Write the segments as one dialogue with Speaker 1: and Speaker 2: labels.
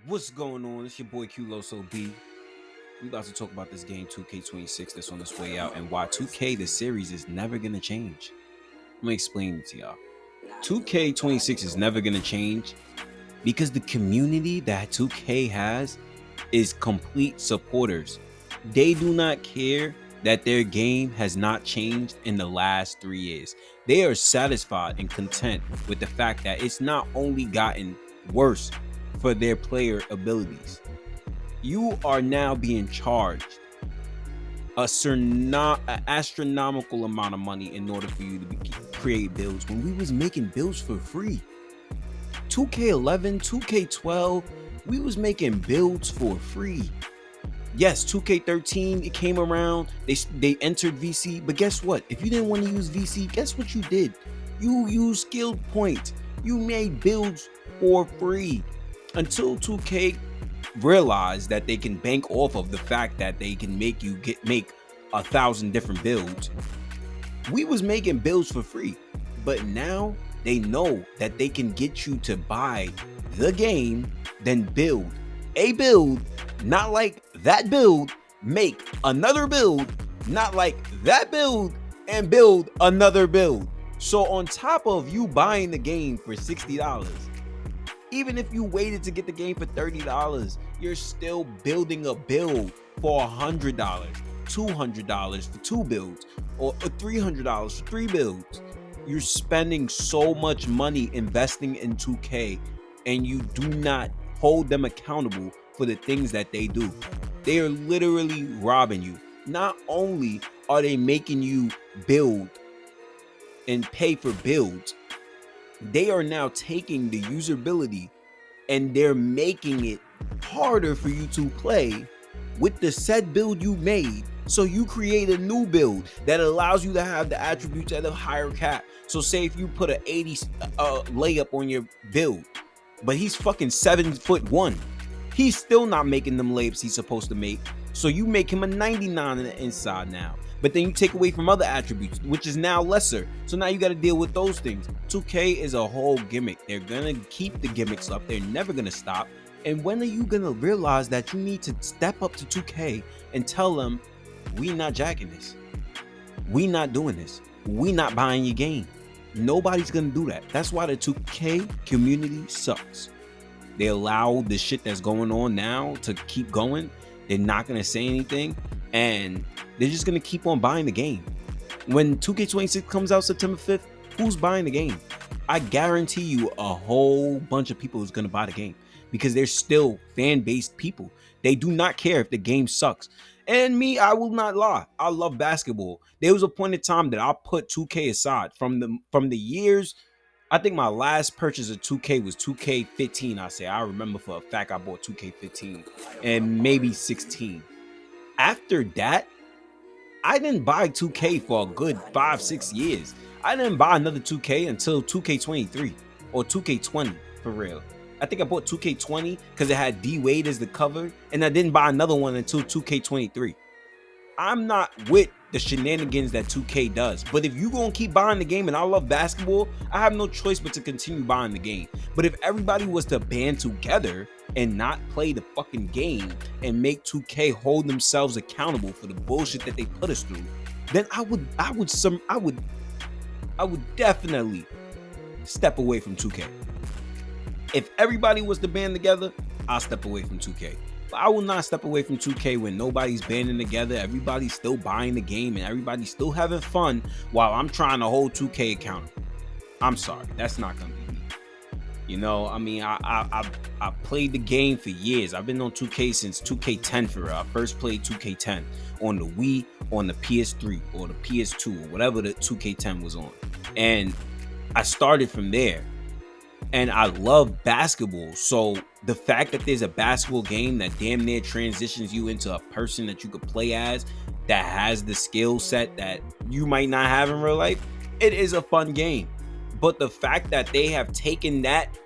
Speaker 1: What's going on? It's your boy Q-Loso B. We about to talk about this game 2K26 that's on its way out and why 2K the series is never gonna change. Let me explain it to y'all. 2K26 is never gonna change because the community that 2K has is complete supporters. They do not care that their game has not changed in the last 3 years. They are satisfied and content with the fact that it's not only gotten worse for their player abilities. You are now being charged an astronomical amount of money in order for you to create builds when we was making builds for free. 2K11, 2K12, we was making builds for free. Yes, 2K13, it came around, they entered VC, but guess what? If you didn't want to use VC, guess what you did? You used skill points. You made builds for free until 2K realized that they can bank off of the fact that they can make 1,000 different builds. We was making builds for free, but now they know that they can get you to buy the game, then build a build, not like that build, make another build, not like that build, and build another build. So on top of you buying the game for $60, even if you waited to get the game for $30, you're still building a build for $100, $200 for 2 builds, or $300 for 3 builds. You're spending so much money investing in 2K, and you do not hold them accountable for the things that they do. They are literally robbing you. Not only are they making you build and pay for builds, they are now taking the usability and they're making it harder for you to play with the said build you made. So you create a new build that allows you to have the attributes at a higher cap. So say if you put an 80 layup on your build, but he's fucking 7'1", he's still not making them layups he's supposed to make. So you make him a 99 on the inside now. But then you take away from other attributes, which is now lesser. So now you got to deal with those things. 2K is a whole gimmick. They're going to keep the gimmicks up. They're never going to stop. And when are you going to realize that you need to step up to 2K and tell them, we not jacking this. We not doing this. We not buying your game. Nobody's going to do that. That's why the 2K community sucks. They allow the shit that's going on now to keep going. They're not going to say anything. And they're just going to keep on buying the game. When 2K26 comes out September 5th, who's buying the game? I guarantee you a whole bunch of people is going to buy the game because they're still fan-based people. They do not care if the game sucks. And me, I will not lie. I love basketball. There was a point in time that I put 2K aside from the years. I think my last purchase of 2K was 2K15. I remember for a fact I bought 2K15 and maybe 16. After that, I didn't buy 2K for a good 5-6 years. I didn't buy another 2K until 2K23 or 2K20 for real. I think I bought 2K20 because it had D Wade as the cover, and I didn't buy another one until 2K23. I'm not with the shenanigans that 2K does, but if you gonna keep buying the game, and I love basketball, I have no choice but to continue buying the game. But if everybody was to band together and not play the fucking game and make 2K hold themselves accountable for the bullshit that they put us through, then I would definitely step away from 2K. If everybody was to band together, I'll step away from 2K. But I will not step away from 2K when nobody's banding together, everybody's still buying the game, and everybody's still having fun while I'm trying to hold 2K accountable. I'm sorry, that's not gonna be me. You know, I mean, I played the game for years. I've been on 2K since 2K10 for real. I first played 2K10 on the Wii, on the PS3, or the PS2, or whatever the 2K10 was on. And I started from there. And I love basketball. So the fact that there's a basketball game that damn near transitions you into a person that you could play as, that has the skill set that you might not have in real life, it is a fun game. But the fact that they have taken that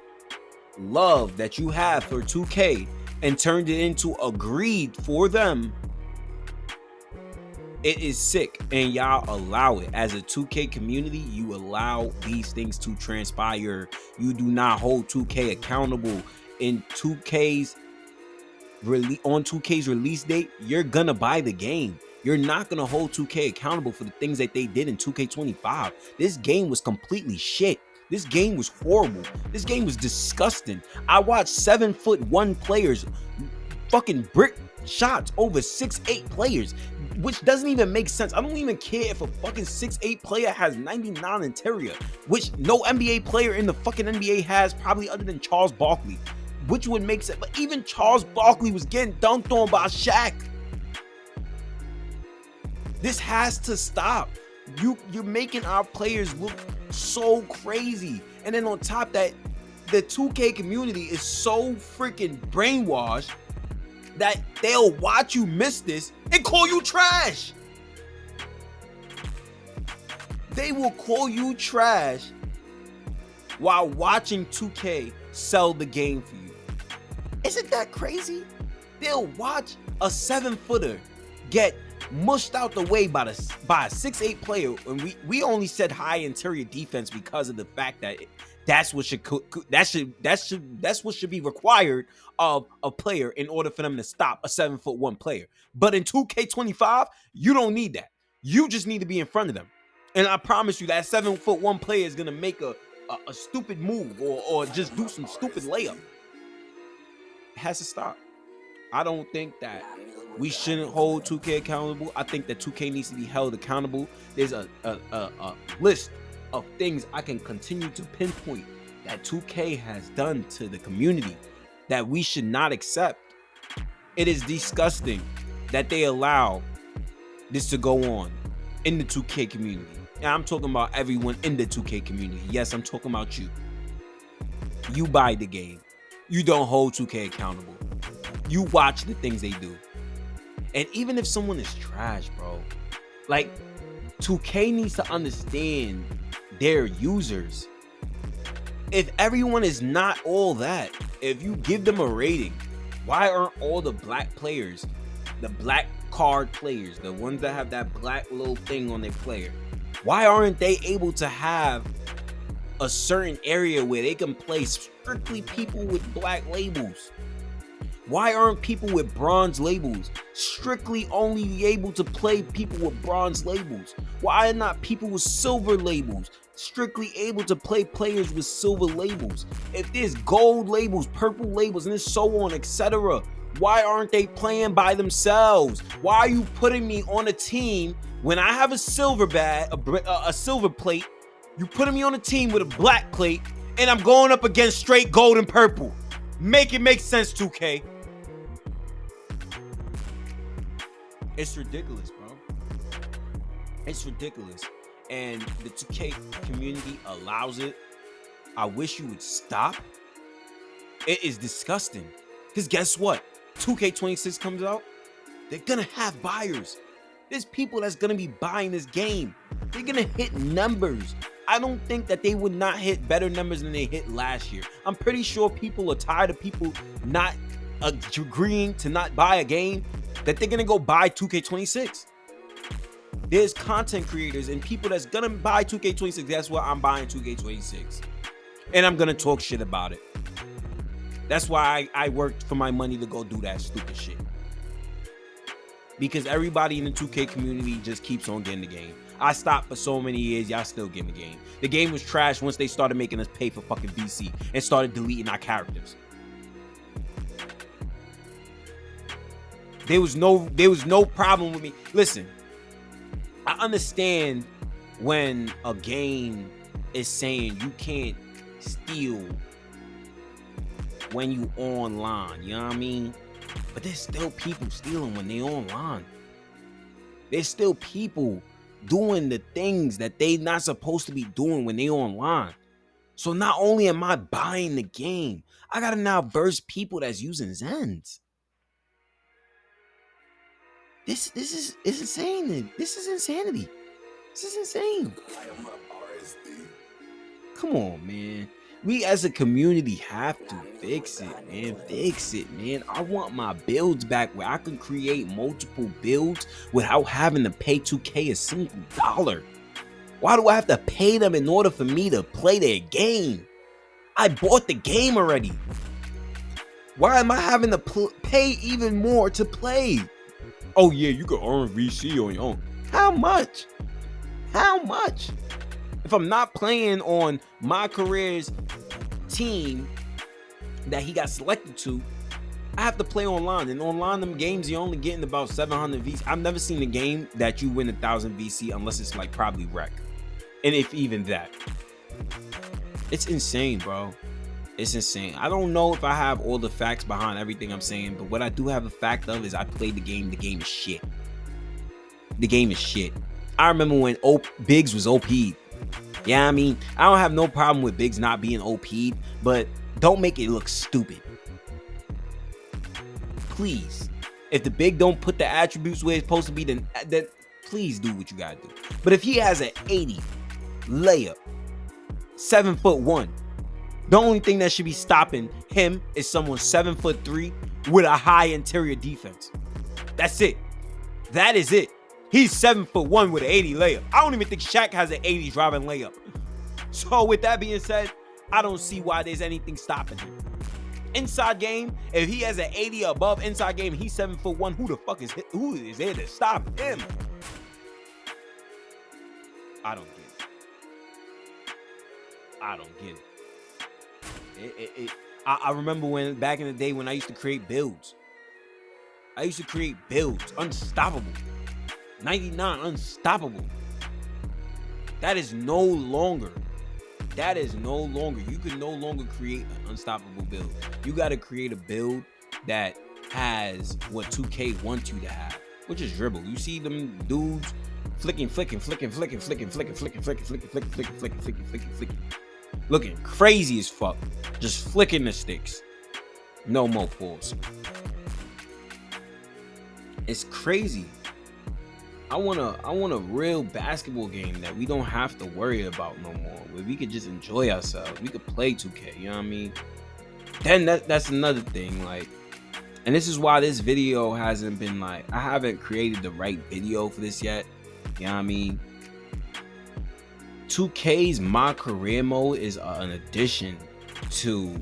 Speaker 1: love that you have for 2K and turned it into a greed for them, it is sick. And y'all allow it. As a 2K community, you allow these things to transpire. You do not hold 2K accountable. In 2K's on 2K's release date, you're gonna buy the game. You're not gonna hold 2K accountable for the things that they did in 2K25. This game was completely shit. This game was horrible. This game was disgusting. I watched 7'1" players fucking brick shots over 6'8" players, which doesn't even make sense. I don't even care if a fucking 6'8" player has 99 interior, which no NBA player in the fucking NBA has, probably other than Charles Barkley, which would make sense. But even Charles Barkley was getting dunked on by Shaq. This has to stop. You're making our players look so crazy. And then on top of that, the 2K community is so freaking brainwashed that they'll watch you miss this and call you trash. They will call you trash while watching 2K sell the game for you. Isn't that crazy? They'll watch a 7-footer get mushed out the way by a 6'8" player, and we only said high interior defense because of the fact that that's what should be required of a player in order for them to stop a 7'1" player. But in 2K25, you don't need that. You just need to be in front of them. And I promise you that 7'1" player is gonna make a stupid move or just do some stupid layup. It has to stop. I don't think that we shouldn't hold 2K accountable. I think that 2K needs to be held accountable. There's a list of things I can continue to pinpoint that 2K has done to the community that we should not accept. It is disgusting that they allow this to go on in the 2K community. And I'm talking about everyone in the 2K community. Yes, I'm talking about you. You buy the game. You don't hold 2K accountable. You watch the things they do. And even if someone is trash, bro, like 2K needs to understand their users. If everyone is not all that, if you give them a rating, why aren't all the black players, the black card players, the ones that have that black little thing on their player, why aren't they able to have a certain area where they can play strictly people with black labels? Why aren't people with bronze labels strictly only able to play people with bronze labels? Why are not people with silver labels strictly able to play players with silver labels? If there's gold labels, purple labels, and so on, etc., why aren't they playing by themselves? Why are you putting me on a team when I have a silver badge, a silver plate? You putting me on a team with a black plate, and I'm going up against straight gold and purple. Make it make sense, 2K. It's ridiculous, bro. It's ridiculous. And the 2K community allows it. I wish you would stop. It is disgusting. Because guess what? 2K26 comes out. They're going to have buyers. There's people that's going to be buying this game. They're going to hit numbers. I don't think that they would not hit better numbers than they hit last year. I'm pretty sure people are tired of people not agreeing to not buy a game, that they're gonna go buy 2K26. There's content creators and people that's gonna buy 2K26. That's why I'm buying 2K26. And I'm gonna talk shit about it. That's why I worked for my money to go do that stupid shit. Because everybody in the 2K community just keeps on getting the game. I stopped for so many years, y'all still getting the game. The game was trash once they started making us pay for fucking VC and started deleting our characters. There was no problem with me. Listen, I understand when a game is saying you can't steal when you online, you know what I mean? But there's still people stealing when they online. There's still people doing the things that they not supposed to be doing when they online. So not only am I buying the game, I gotta now verse people that's using Zens. This is insane. This is insanity. This is insane. Come on, man. We as a community have to fix it, man. Fix it, man. I want my builds back where I can create multiple builds without having to pay 2K a single dollar. Why do I have to pay them in order for me to play their game? I bought the game already. Why am I having to pay even more to play? Oh yeah, you can earn VC on your own. How much? How much? If I'm not playing on my career's team that he got selected to, I have to play online. And online, them games, you're only getting about 700 VC. I've never seen a game that you win 1,000 VC unless it's like probably wreck. And if even that. It's insane, bro. It's insane. I don't know if I have all the facts behind everything I'm saying, but what I do have a fact of is I played the game. The game is shit. The game is shit. I remember when Biggs was OP'd. Yeah, I mean, I don't have no problem with Biggs not being OP'd, but don't make it look stupid. Please. If the big don't put the attributes where it's supposed to be, then please do what you gotta do. But if he has an 80 layup, 7'1", the only thing that should be stopping him is someone 7'3" with a high interior defense. That's it. That is it. He's 7'1" with an 80 layup. I don't even think Shaq has an 80 driving layup. So with that being said, I don't see why there's anything stopping him. Inside game, if he has an 80 above inside game, he's 7'1". Who is there to stop him? I don't get it. I don't get it. I remember when back in the day when I used to create builds. I used to create builds, unstoppable. 99, unstoppable. That is no longer. That is no longer. You can no longer create an unstoppable build. You got to create a build that has what 2K wants you to have, which is dribble. You see them dudes flicking, looking crazy as fuck, just flicking the sticks. No more pulls. It's crazy. I want a real basketball game that we don't have to worry about no more, where we could just enjoy ourselves. We could play 2K, you know what I mean? Then that's another thing, like, and this is why this video hasn't been like, I haven't created the right video for this yet, you know what I mean? 2K's My Career mode is an addition to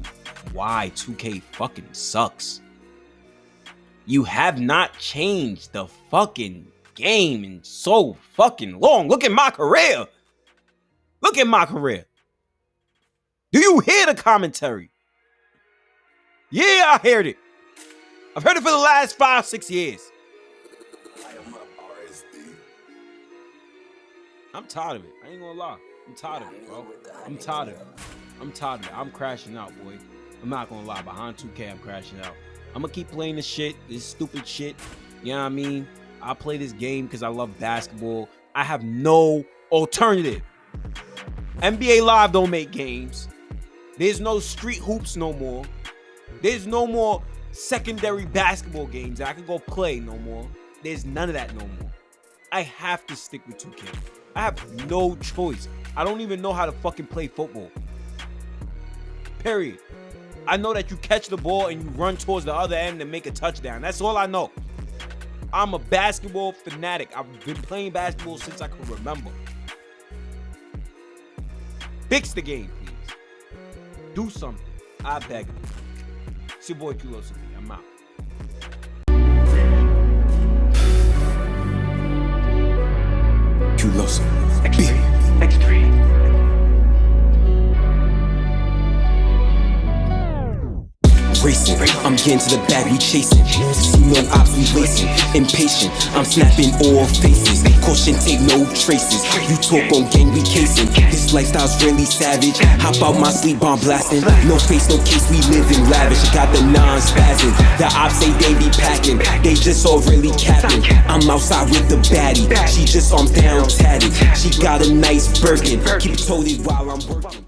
Speaker 1: why 2K fucking sucks. You have not changed the fucking game in so fucking long. Look at My Career. Look at My Career. Do you hear the commentary? Yeah, I heard it. I've heard it for the last 5-6 years. I'm tired of it. I ain't gonna lie. I'm tired of it, bro. I'm tired of it. I'm tired of it. I'm crashing out, boy. I'm not gonna lie. Behind 2K, I'm crashing out. I'm gonna keep playing this shit, this stupid shit. You know what I mean? I play this game because I love basketball. I have no alternative. NBA Live don't make games. There's no street hoops no more. There's no more secondary basketball games that I can go play no more. There's none of that no more. I have to stick with 2K. I have no choice. I don't even know how to fucking play football. Period. I know that you catch the ball and you run towards the other end and make a touchdown. That's all I know. I'm a basketball fanatic. I've been playing basketball since I can remember. Fix the game, please. Do something. I beg you. It's your boy Kulos. I'm out. Kulos. X3. Racing, I'm getting to the bag, we chasing. See no ops, we racing. Impatient, I'm snapping all faces. Caution, take no traces. You talk on gang, we casing. This lifestyle's really savage. Hop out my sleep, bomb blasting. No face, no case, we living lavish. Got the non-spazzing. The ops say they be packing. They just all really capping. I'm outside with the baddie. She just arms down tatted. She got a nice Birkin. Keep it toted while I'm working.